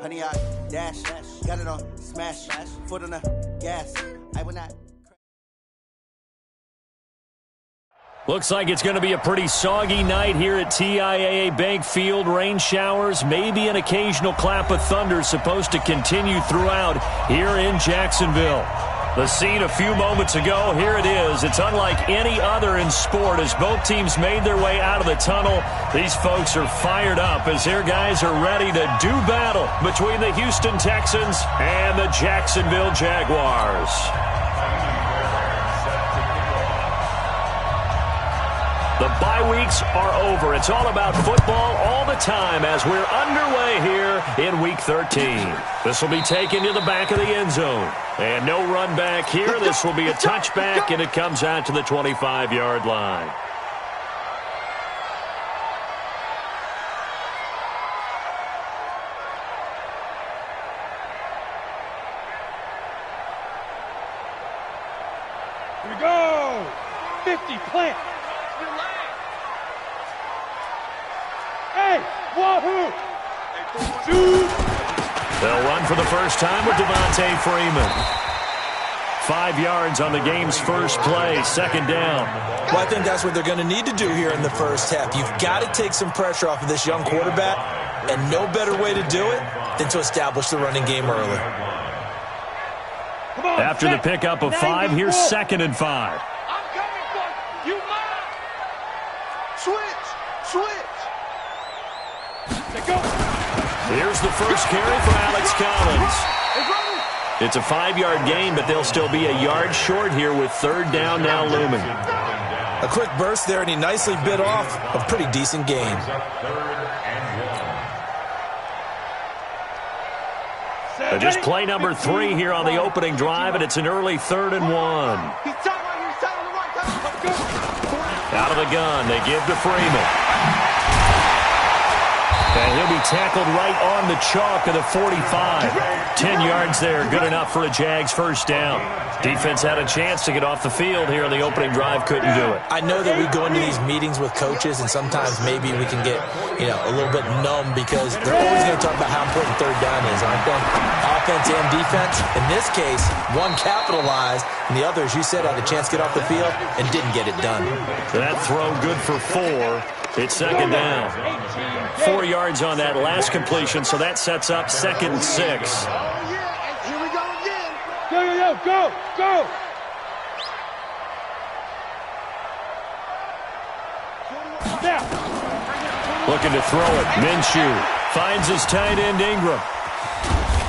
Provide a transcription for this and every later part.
Honey, I dash, got it on smash, foot on the gas. I will not. Looks like it's going to be a pretty soggy night here at TIAA Bank Field. Rain showers, maybe an occasional clap of thunder supposed to continue throughout here in Jacksonville. The scene a few moments ago, here it is. It's unlike any other in sport as both teams made their way out of the tunnel. These folks are fired up as their guys are ready to do battle between the Houston Texans and the Jacksonville Jaguars. The bye weeks are over. It's all about football all the time as we're underway here in Week 13. This will be taken to the back of the end zone. And no run back here. This will be a touchback, and it comes out to the 25-yard line. Here we go. 50, plant. Hey, wahoo! They'll run for the first time with Devontae Freeman. 5 yards on the game's first play, second down. Well, I think that's what they're going to need to do here in the first half. You've got to take some pressure off of this young quarterback, and no better way to do it than to establish the running game early. After the pickup of 5, here's 2nd and 5. I'm coming for you, man. Switch. They go. Here's the first carry for Alex Collins. It's a 5-yard gain, but they'll still be a yard short here with third down now looming. A quick burst there, and he nicely bit off a pretty decent gain. Just play number 3 here on the opening drive, and it's an early 3rd and 1. Out of the gun, they give to Freeman. And he'll be tackled right on the chalk of the 45. 10 yards there, good enough for a Jags first down. Defense had a chance to get off the field here on the opening drive, couldn't do it. I know that we go into these meetings with coaches, and sometimes maybe we can get, a little bit numb because they're always going to talk about how important third down is, aren't they? Offense and defense. In this case, one capitalized, and the other, as you said, had a chance to get off the field and didn't get it done. That throw good for 4. It's second down. 4 yards on that last completion, so that sets up 2nd and 6. Here we go again. Go. Looking to throw it. Minshew finds his tight end Ingram.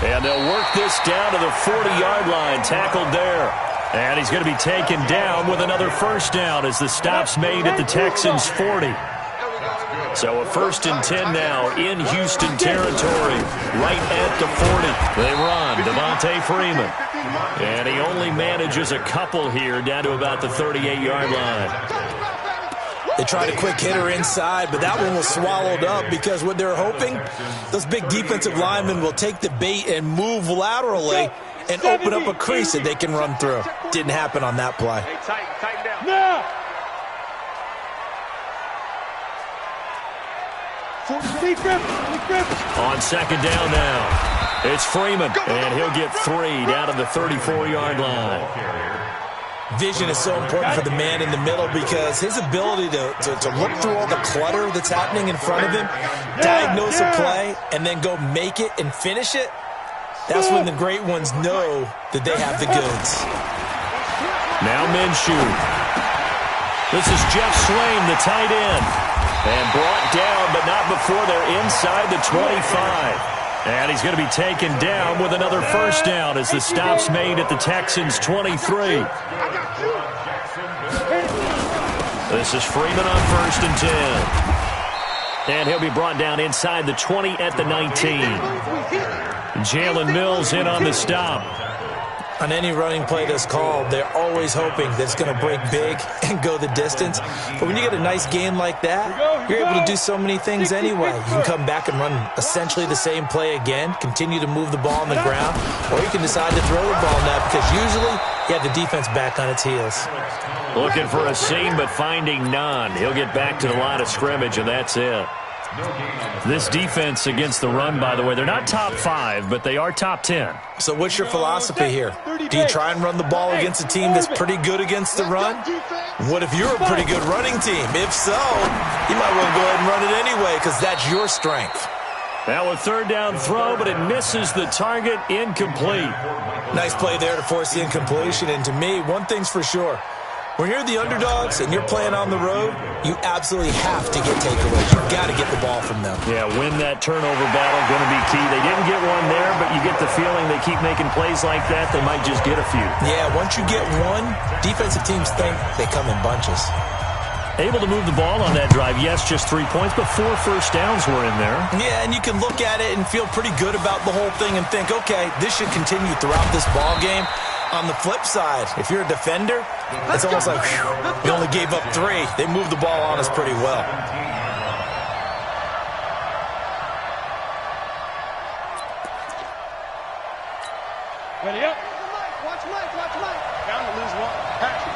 And they'll work this down to the 40-yard line. Tackled there. And he's going to be taken down with another first down as the stop's made at the Texans' 40. So a 1st and 10 now in Houston territory, right at the 40. They run, Devontae Freeman. And he only manages a couple here down to about the 38-yard line. They tried a quick hitter inside, but that one was swallowed up because what they're hoping, those big defensive linemen will take the bait and move laterally and open up a crease that they can run through. Didn't happen on that play. Hey, tighten down. Now. On second down now, it's Freeman, and he'll get 3 down to the 34-yard line. Vision is so important for the man in the middle because his ability to look through all the clutter that's happening in front of him, diagnose a play, and then go make it and finish it, that's when the great ones know that they have the goods. Now Minshew. This is Jeff Swain, the tight end. And brought down, but not before they're inside the 25. And he's going to be taken down with another first down as the stop's made at the Texans' 23. This is Freeman on 1st and 10. And he'll be brought down inside the 20 at the 19. Jalen Mills in on the stop. On any running play that's called, they're always hoping that it's going to break big and go the distance. But when you get a nice gain like that, you're able to do so many things anyway. You can come back and run essentially the same play again, continue to move the ball on the ground, or you can decide to throw the ball now because usually you have the defense back on its heels. Looking for a seam, but finding none. He'll get back to the line of scrimmage, and that's it. This defense against the run, by the way, they're not top 5, but they are top 10. So what's your philosophy here? Do you try and run the ball against a team that's pretty good against the run? What if you're a pretty good running team? If so, you might want to go ahead and run it anyway because that's your strength. Now a third down throw, but it misses the target, incomplete. Nice play there to force the incompletion, and to me, one thing's for sure. When you're the underdogs and you're playing on the road, you absolutely have to get takeaways. You've got to get the ball from them. Yeah, win that turnover battle, going to be key. They didn't get one there, but you get the feeling they keep making plays like that, they might just get a few. Yeah, once you get one, defensive teams think they come in bunches. Able to move the ball on that drive. Yes, just 3 points, but 4 first downs were in there. Yeah, and you can look at it and feel pretty good about the whole thing and think, okay, this should continue throughout this ball game. On the flip side, if you're a defender, it's almost like, whew, we only gave up 3. They moved the ball on us pretty well. Ready up. Watch Mike. Down to lose one. Patrick.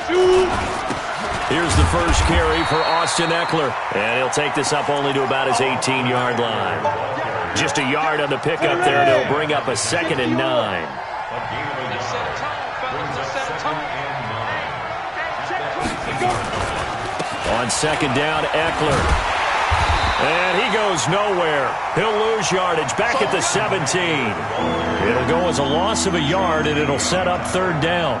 Shoot. Here's the first carry for Austin Eckler. And he'll take this up only to about his 18-yard line. Just a yard on the pickup there, and it'll bring up a 2nd and 9. On 2nd down, Eckler. And he goes nowhere. He'll lose yardage back at the 17. It'll go as a loss of a yard, and it'll set up 3rd down.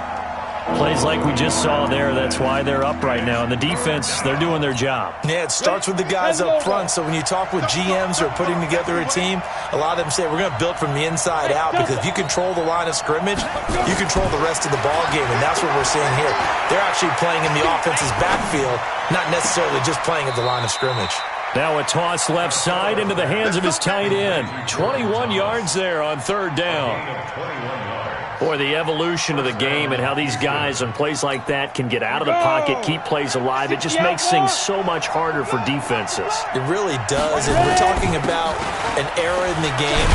Plays like we just saw there, that's why they're up right now. And the defense, they're doing their job. Yeah, it starts with the guys up front. So when you talk with GMs who are putting together a team, a lot of them say, we're going to build from the inside out. Because if you control the line of scrimmage, you control the rest of the ball game. And that's what we're seeing here. They're actually playing in the offense's backfield, not necessarily just playing at the line of scrimmage. Now a toss left side into the hands of his tight end. 21 yards there on 3rd down. Boy, the evolution of the game and how these guys on plays like that can get out of the pocket, keep plays alive, it just makes things so much harder for defenses. It really does, and we're talking about an era in the game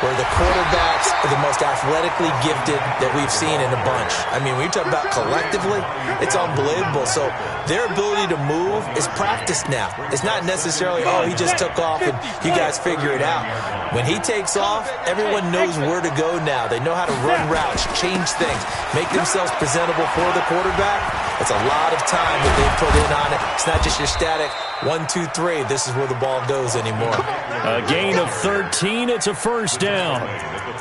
where the quarterbacks are the most athletically gifted that we've seen in a bunch. I mean, when you talk about collectively, it's unbelievable. So their ability to move is practiced now. It's not necessarily, oh, he just took off and you guys figure it out. When he takes off, everyone knows where to go now. They know how to run routes, change things, make themselves presentable for the quarterback. It's a lot of time that they put in on it. It's not just your static 1, 2, 3. This is where the ball goes anymore. A gain of 13. It's a 1st down.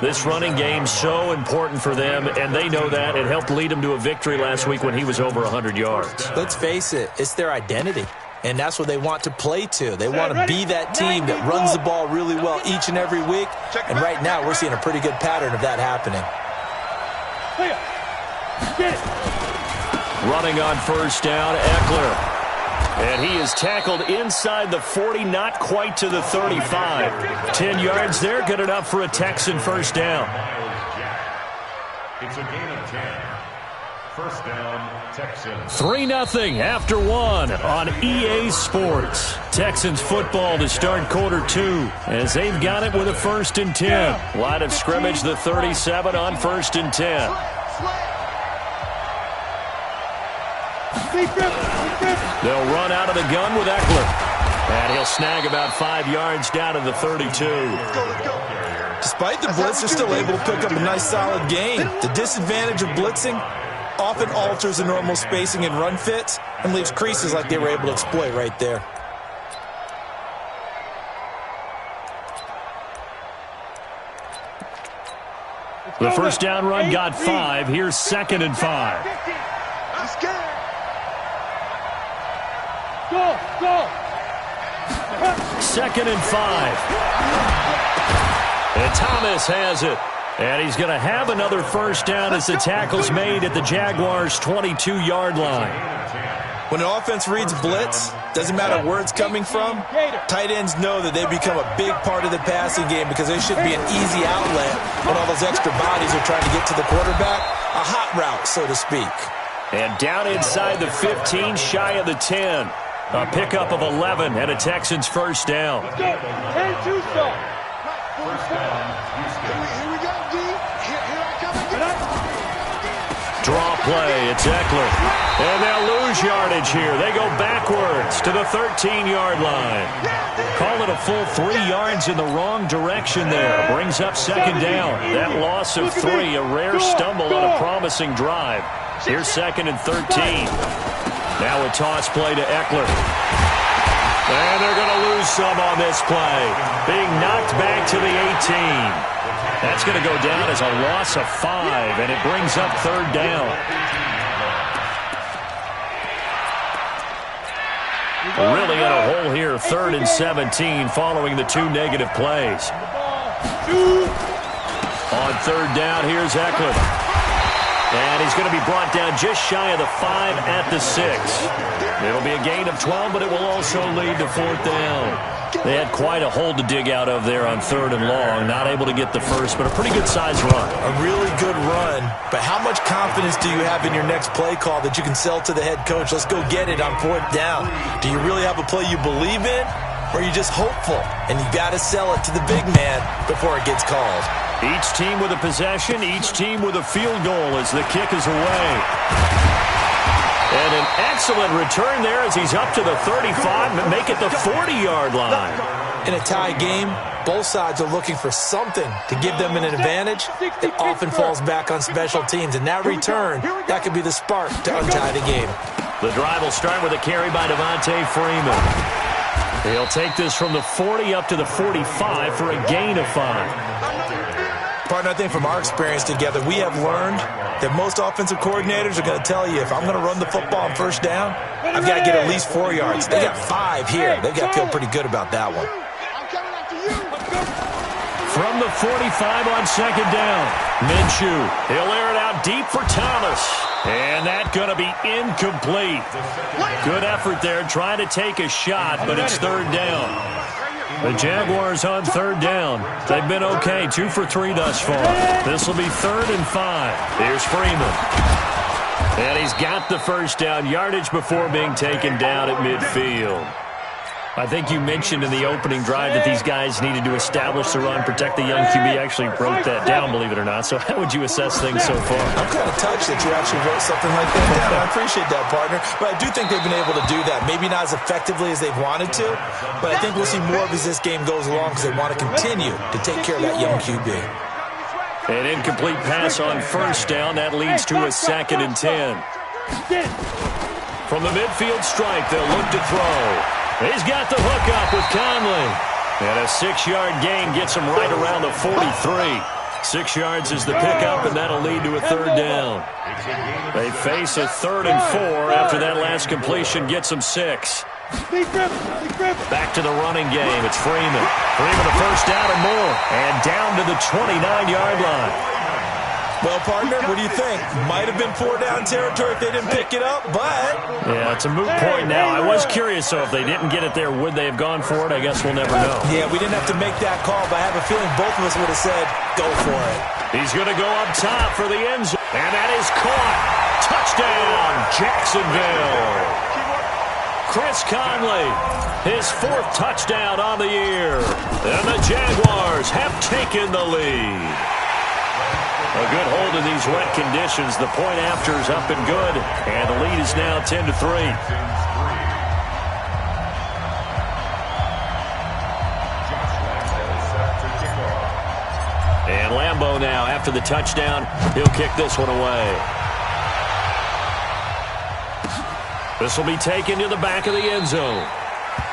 This running game's so important for them, and they know that. It helped lead them to a victory last week when he was over 100 yards. Let's face it, it's their identity. And that's what they want to play to. They want to be that team that runs the ball really well each and every week. And right now, we're seeing a pretty good pattern of that happening. Running on 1st down, Eckler. And he is tackled inside the 40, not quite to the 35. 10 yards there, good enough for a Texan 1st down. It's a gain of 10. 1st down, Texans. 3-0 after 1 on EA Sports. Texans football to start quarter 2 as they've got it with a 1st and 10. Line of scrimmage, the 37 on 1st and 10. They'll run out of the gun with Eckler. And he'll snag about 5 yards down to the 32. Despite the blitz, they're still able to pick up a nice solid gain. The disadvantage of blitzing often alters the normal spacing and run fits and leaves creases like they were able to exploit right there. The 1st down run got 5. Here's 2nd and 5. Go. 2nd and 5. And Thomas has it. And he's going to have another 1st down as the tackle's made at the Jaguars' 22-yard line. When an offense reads blitz, doesn't matter where it's coming from, tight ends know that they become a big part of the passing game because there should be an easy outlet when all those extra bodies are trying to get to the quarterback. A hot route, so to speak. And down inside the 15, shy of the 10. A pickup of 11 and a Texans first down. Let's go. 10-2 stop. First down, Houston. Here we go, D. Here I come again. Draw play, it's Eckler. And they'll lose yardage here. They go backwards to the 13-yard line. Call it a full 3 yards in the wrong direction there. Brings up second down. That loss of 3, a rare stumble on a promising drive. Here's second and 13. Now a toss play to Eckler. And they're going to lose some on this play. Being knocked back to the 18. That's going to go down as a loss of 5, and it brings up third down. Really in a hole here, 3rd and 17 following the 2 negative plays. On third down, here's Eckler. And he's going to be brought down just shy of the 5 at the 6. It'll be a gain of 12, but it will also lead to 4th down. They had quite a hole to dig out of there on 3rd and long. Not able to get the first, but a pretty good-sized run. A really good run, but how much confidence do you have in your next play call that you can sell to the head coach? Let's go get it on 4th down. Do you really have a play you believe in, or are you just hopeful? And you got to sell it to the big man before it gets called. Each team with a possession, each team with a field goal as the kick is away. And an excellent return there as he's up to the 35 and make it the 40-yard line. In a tie game, both sides are looking for something to give them an advantage. It often falls back on special teams, and that return, that could be the spark to untie the game. The drive will start with a carry by Devontae Freeman. He'll take this from the 40 up to the 45 for a gain of 5. Partner, I think from our experience together, we have learned that most offensive coordinators are going to tell you, if I'm going to run the football on first down, I've got to get at least 4 yards. They got 5 here. They've got to feel pretty good about that one. From the 45 on second down, Minshew. He'll air it out deep for Thomas. And that's going to be incomplete. Good effort there trying to take a shot, but it's third down. The Jaguars on third down. They've been okay, 2 for 3 thus far. This will be 3rd and 5. Here's Freeman. And he's got the first down, yardage before being taken down at midfield. I think you mentioned in the opening drive that these guys needed to establish the run, protect the young QB. Actually wrote that down, believe it or not. So how would you assess things so far? I'm kind of touched that you actually wrote something like that down. I appreciate that, partner. But I do think they've been able to do that. Maybe not as effectively as they've wanted to, but I think we'll see more of as this game goes along because they want to continue to take care of that young QB. An incomplete pass on first down. That leads to a 2nd and 10. From the midfield stripe, they'll look to throw. He's got the hookup with Conley. And a 6-yard gain gets him right around the 43. 6 yards is the pickup, and that'll lead to a third down. They face a 3rd and 4 after that last completion gets them 6. Back to the running game. It's Freeman. Freeman a first down or more. And down to the 29-yard line. Well, partner, what do you think? Might have been 4-down territory if they didn't pick it up, but... Yeah, it's a moot point now. I was curious, so if they didn't get it there, would they have gone for it? I guess we'll never know. Yeah, we didn't have to make that call, but I have a feeling both of us would have said, go for it. He's going to go up top for the end zone. And that is caught. Touchdown, Jacksonville. Chris Conley, his 4th touchdown on the year. And the Jaguars have taken the lead. A good hold in these wet conditions. The point after is up and good. And the lead is now 10-3. And Lambeau now, after the touchdown, he'll kick this one away. This will be taken to the back of the end zone.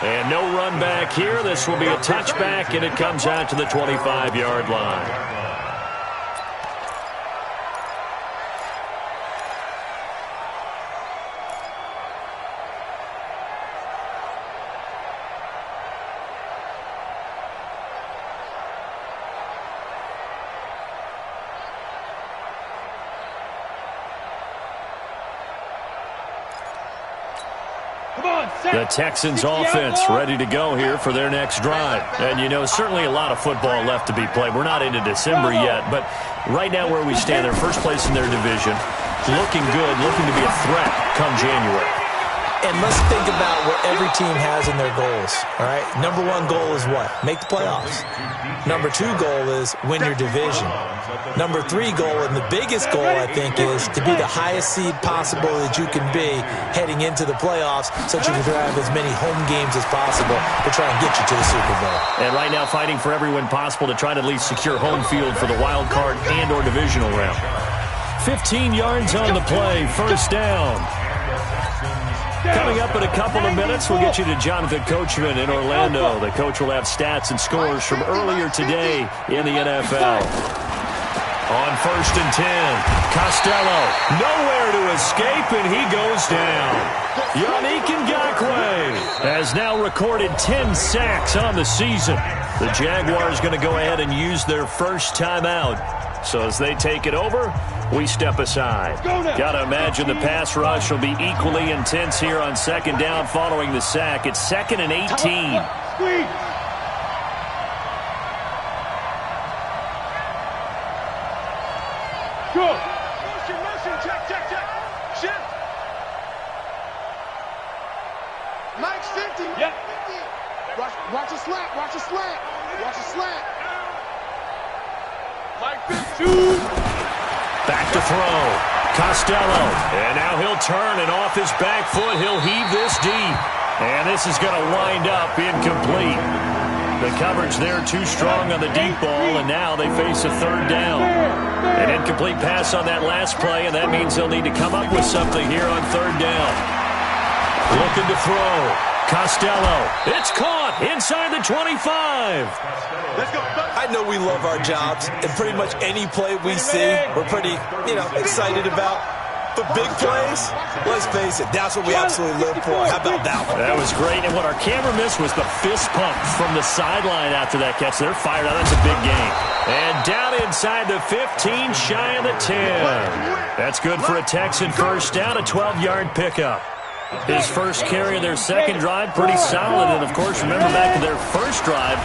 And no run back here. This will be a touchback, and it comes out to the 25-yard line. The Texans offense ready to go here for their next drive. And, you know, certainly a lot of football left to be played. We're not into December yet, but right now where we stand, they're first place in their division. Looking good, looking to be a threat come January. And let's think about what every team has in their goals, all right? Number one goal is what? Make the playoffs. Number two goal is win your division. Number three goal, and the biggest goal, I think, is to be the highest seed possible that you can be heading into the playoffs so that you can have as many home games as possible to try and get you to the Super Bowl. And right now fighting for every win possible to try to at least secure home field for the wild card and or divisional round. 15 yards on the play, first down. Coming up in a couple of minutes, we'll get you to Jonathan Coachman in Orlando. The coach will have stats and scores from earlier today in the NFL. On 1st and 10, Costello, nowhere to escape, and he goes down. Yannick Ngakoue has now recorded 10 sacks on the season. The Jaguars going to go ahead and use their first timeout. So as they take it over, we step aside. Got to imagine the pass rush will be equally intense here on 2nd down following the sack. It's 2nd and 18. Good. Motion, check. Shift. Mike's 50. Yep. Watch a slant. Mike 52. Back to throw. Costello. And now he'll turn, and off his back foot, he'll heave this deep. And this is going to wind up incomplete. The coverage there too strong on the deep ball, and now they face a 3rd down. An incomplete pass on that last play, and that means they'll need to come up with something here on 3rd down. Looking to throw. Costello. It's caught inside the 25. Let's go. I know we love our jobs, and pretty much any play we see, we're pretty, excited about. But big plays, let's face it, that's what we absolutely live for. How about that one? That was great, and what our camera missed was the fist pump from the sideline after that catch. They're fired out. That's a big game. And down inside the 15, shy of the 10. That's good for a Texan first down, a 12-yard pickup. His first carry of their second drive, pretty solid. And, of course, remember back to their first drive,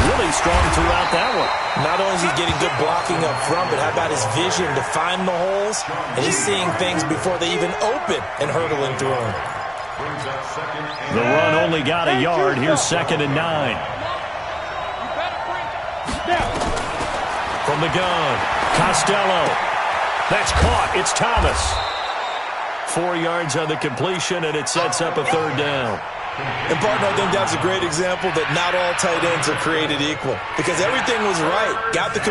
really strong throughout that one. Not only is he getting good blocking up front, but how about his vision to find the holes? And he's seeing things before they even open and hurdling through them. The run only got a yard. Here's 2nd and 9. From the gun, Costello. That's caught. It's Thomas. 4 yards on the completion, and it sets up a 3rd down. And, partner, I think that's a great example that not all tight ends are created equal. Because everything was right. Got the